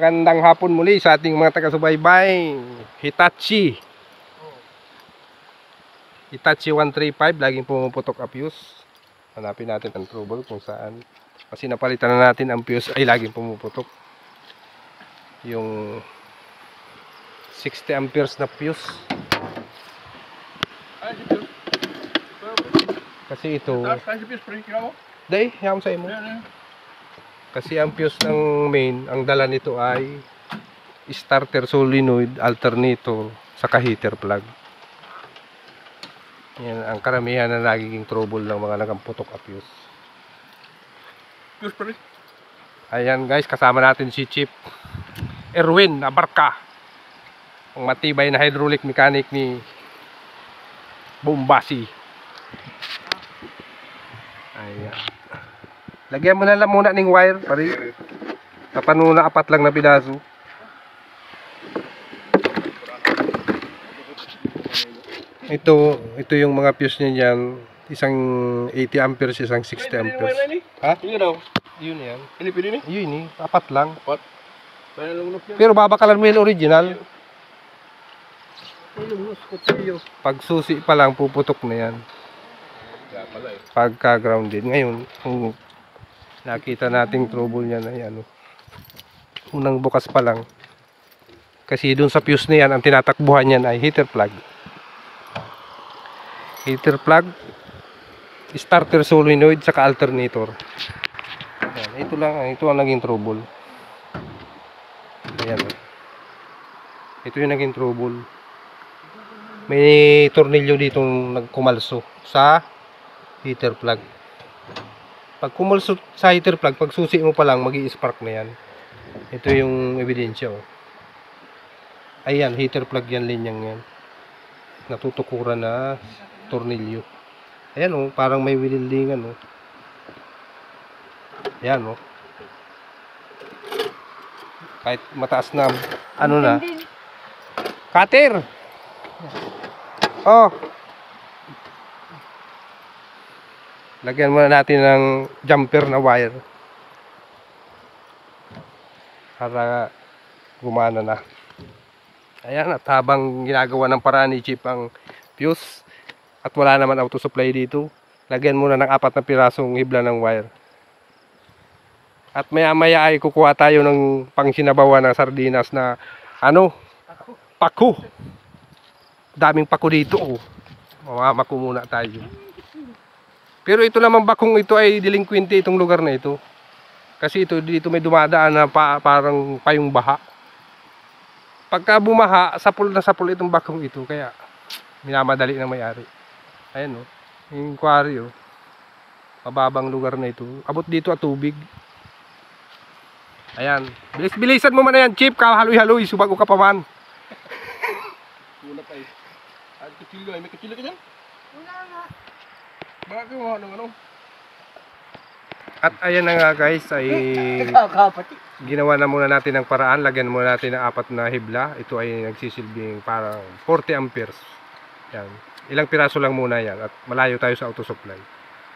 Magandang hapon muli sa ating mga taga-subaybay. Hitachi 135, laging pumuputok ang fuse. Hanapin natin ang trouble kung saan. Kasi napalitan na natin ang fuse ay laging pumuputok. Yung 60 amperes na fuse. Kasi ito Day, yam sa imo. Kasi ang fuse ng main, ang dala nito ay starter solenoid, alternator, saka heater plug. Yan ang karamihan na nagiging trouble ng mga nagamputok na fuse. Ayan guys, kasama natin si Chief Erwin Abarca, ang matibay na hydraulic mechanic ni Bombasi. Ayan. Lagyan mo na lang muna ng wire, pare. Kapanuna 4 lang na piraso. Ito yung mga fuse niya diyan, isang 80 amperes, isang 60 amperes. Ha? Yun yan. Ini pwede ni? Yun 4 lang. 4. Pero babakalan mo yung original. Pag susi pa lang, puputok na yan. Pagka grounded. Ngayon, kung nakita nating trouble niya na yan, unang bukas pa lang. Kasi dun sa fuse na yan, ang tinatakbuhan niyan ay heater plug. Heater plug, starter solenoid, saka alternator. Ayan, ito ang naging trouble. Ayan. Ito yung naging trouble. May tornilyo dito nagkumalso sa heater plug. Pag kumalso sa heater plug, pag susi mo pa lang, magi-spark na yan. Ito yung ebidensya. Ayan, heater plug yan, linyang yan. Natutukuran na tornilyo. Ayan parang may wililingan Ayan kahit mataas na na. Cutter. Lagyan muna natin ng jumper na wire para gumana na. Ayan, at habang ginagawa ng paraan ni Chip ang fuse at wala naman auto supply dito, lagyan muna ng 4 na pirasong hibla ng wire. At maya maya ay kukuha tayo ng pangsinabawan ng sardinas na pako. Daming pako dito. Mamamako muna tayo. Pero ito naman bakong ito ay delinquente itong lugar na ito. Kasi dito may dumadaan na parang payong baha. Pagka bumaha, sapul na sapul itong bakong ito. Kaya minamadali ng may-ari. Ayan yung quarry mababang lugar na ito. Abot dito at tubig. Ayan. Bilis-bilisan mo man na yan, Chip. Kahaloy-haloy. Subago ka pa man. Wala pa At kachilo ay. May kachilo ka dyan? Wala nga. Bakit mo At ayan na nga guys, ay ginawa na muna natin ng paraan. Lagyan muna natin ng 4 na hibla. Ito ay nagsisilbing parang 40 amperes. Yan. Ilang piraso lang muna yan. At malayo tayo sa auto supply.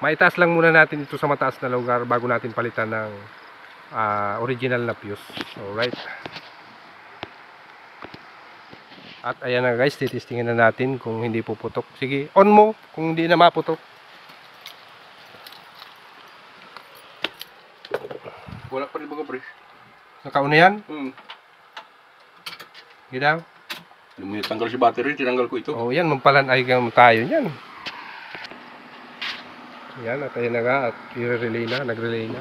Maitaas lang muna natin ito sa mataas na lugar bago natin palitan ng original na fuse. Alright. At ayan na guys, titistingin na natin kung hindi puputok. Sige, on mo kung hindi na maputok. Wala pa rin mga pre. Nakauna yan? Ginaw? Yung tanggal si battery, tinanggal ko ito. Yan, mampalan ay tayo yan. Yan, at ayan na nga, at i-relay na, nag-relay na.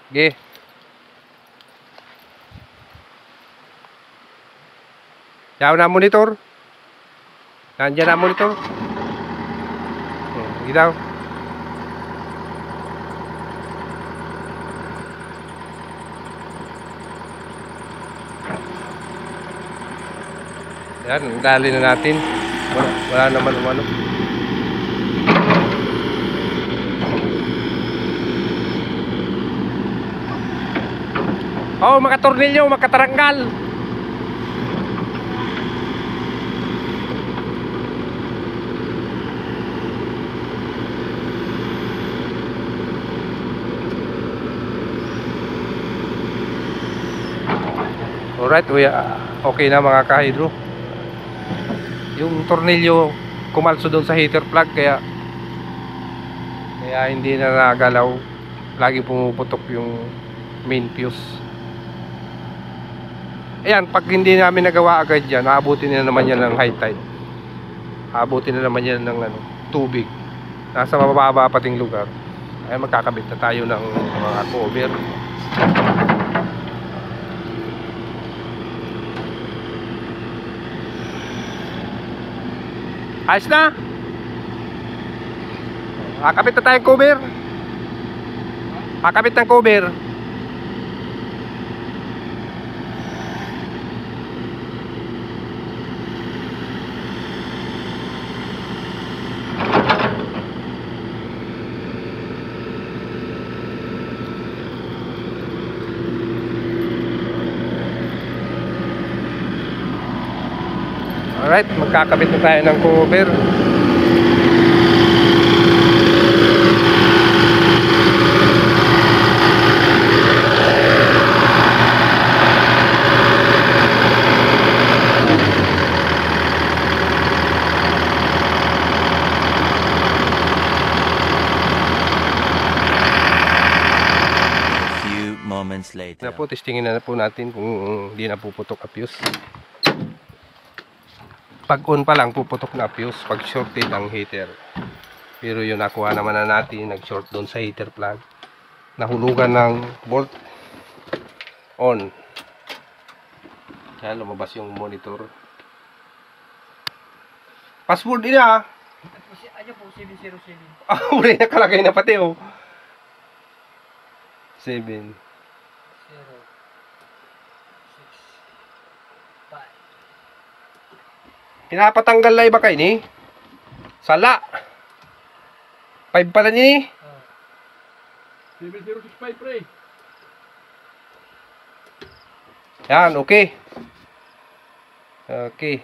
Okay. Yaw na monitor. Nandiyan na monitor. Ginaw. Yan, dali na natin. Wala naman umano. Mga tornilyo, makataranggal. Alright, okay na mga ka-hydro. Yung tornilyo kumalso doon sa heater plug, kaya hindi na nagalaw. Lagi pumuputok yung main fuse. Ayan, pag hindi namin nagawa agad yan, aabutin na naman yan ng high tide. Aabutin na naman yan ng tubig. Nasa mababa pating lugar. Ay magkakabit na tayo ng mga cover. Ayos na. Kakabit na tayong cover. Kakabit ng cover. Alright, magkakabit na tayo ng cover. Moments later. Na po, testingin na po natin kung hindi na puputok ang fuse. Pag on pa lang puputok na fuse, pag shorted ang heater. Pero yun, nakuha naman na natin, nag-short doon sa heater plug. Nahulugan ng bolt on. Yan, lumabas yung monitor. Password din ah. Ano po, 707. Ah, uli nakalagay na pati oh. 7. 0, 6, 5. Pinapatanggal na iba kayo ni? Sala. 5 pala ni. 7065 pre. Yan, okay. Okay.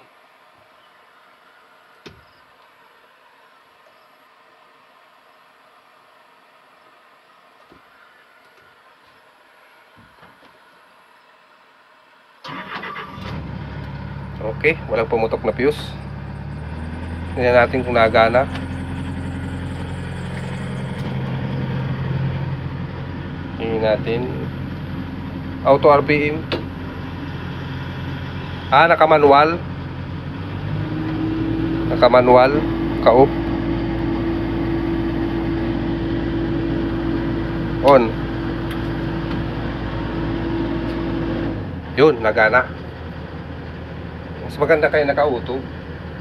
Okay, walang pumutok na fuse. Tingnan natin kung nagana. Tingnan natin. Auto RPM. Ah, naka-manual. Naka-manual. Ka-off. On. Yun, nagana. Mas maganda kayo naka-auto.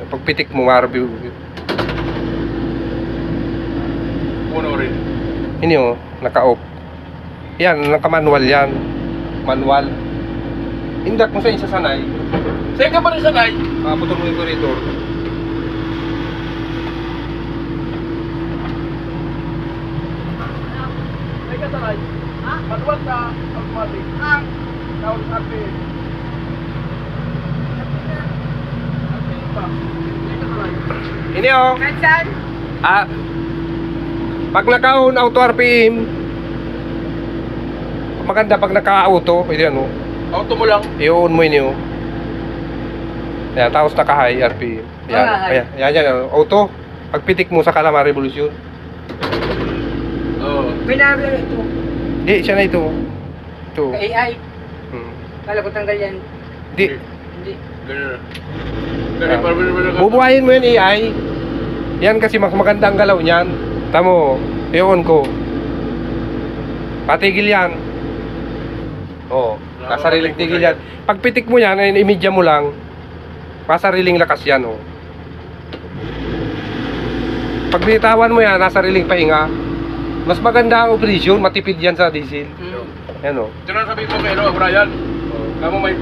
Pagpitik mo, ma-review. Puno rin. Ini oh, naka-off. Yan, naka-manual yan. Manual. Indak mo sa isa sanay. Saan ka pa rin sanay? Putol mo yung corridor. Saan ka sanay? Ha? Manual ka, automatic. Ang? Tawag sa RPM. RPM ba? Saan ka sanay? Ini oh. Kansan? Ah, pag naka-on auto RPM, maganda pag naka-auto, pwede ano, Auto mo lang. i-on mo yun yun. Yan, tapos naka-high RPM. Yan, high. yan, auto. Pagpitik mo sa Kalama Revolution. Oo. Pinagano ito, Di, siya na ito. Ito. AI. Hmm. Kala ko tanggal yan. Di, Hindi. Ganun. Ganun pa rin. bubuhayin mo yun AI. Yan kasi mas maganda ang galaw niyan. Tamo, i-on ko. Patigil yan. Oo, kasariling tigil yan. Pagpitik mo yan, imidya mo lang, pasariling lakas yan. Oh. Pag binitawan mo yan, nasariling pahinga. Mas maganda ang operasyon, matipid yan sa diesel. Yan o. Ito na sabihin ko kay Brian. Kamu may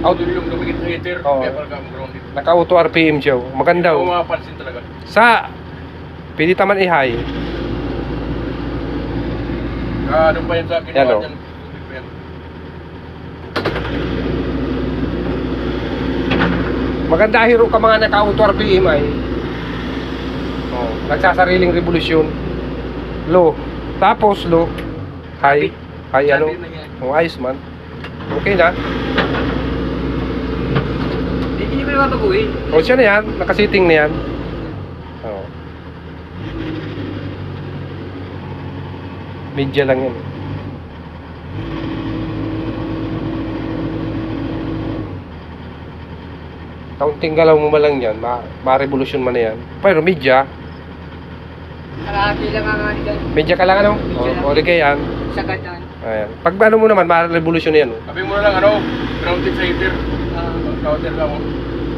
auto yung dumikit ng heater. Oo. Kaya pala kamo grounded. Naka-auto RPM siya. Oh. Maganda Hindi o. mo mapapansin talaga. Sa, pwede taman i-high. Doon pa yan sa akin. Yan, oh. Maganda hero ka mga naka-auto RPM ay. Oh, nagsasariling revolusyon. Low. Tapos low. High. High ano? Oh, ayos man. Okay na. Hindi ko naman baguhin. O siya na yan, nakasiting na yan. Oo. Media lang yan. Kaunting galaw mo malang yan, ma-revolution man na yan. Pero media, Kalahati lang ang ano dyan. media ka lang ano? Media lang. O ligay yan. Sagad na. Ayan. Pag ano mo naman, ma-revolution na yan. Sabi mo na lang ano, grounded sa heater. Ah, Grounded lang mo.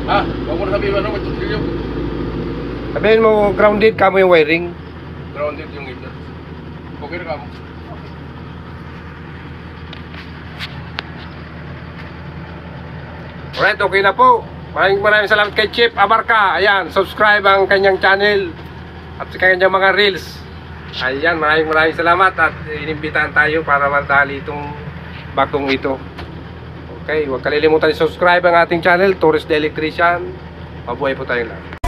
Ha? Huwag mo na sabihin ano, may tutrilyo. Sabihin mo, grounded ka mo yung wiring. Grounded yung heater. Okay na ka mo. Alright, okay na po. Maraming salamat kay Chip Abarca. Ayan, subscribe ang kanyang channel at sa kanyang mga reels. Ayan, maraming salamat at inimbitahan tayo para madali itong bagong ito. Okay, huwag kalilimutan i-subscribe ang ating channel, Torres the Electrician. Mabuhay po tayong lahat.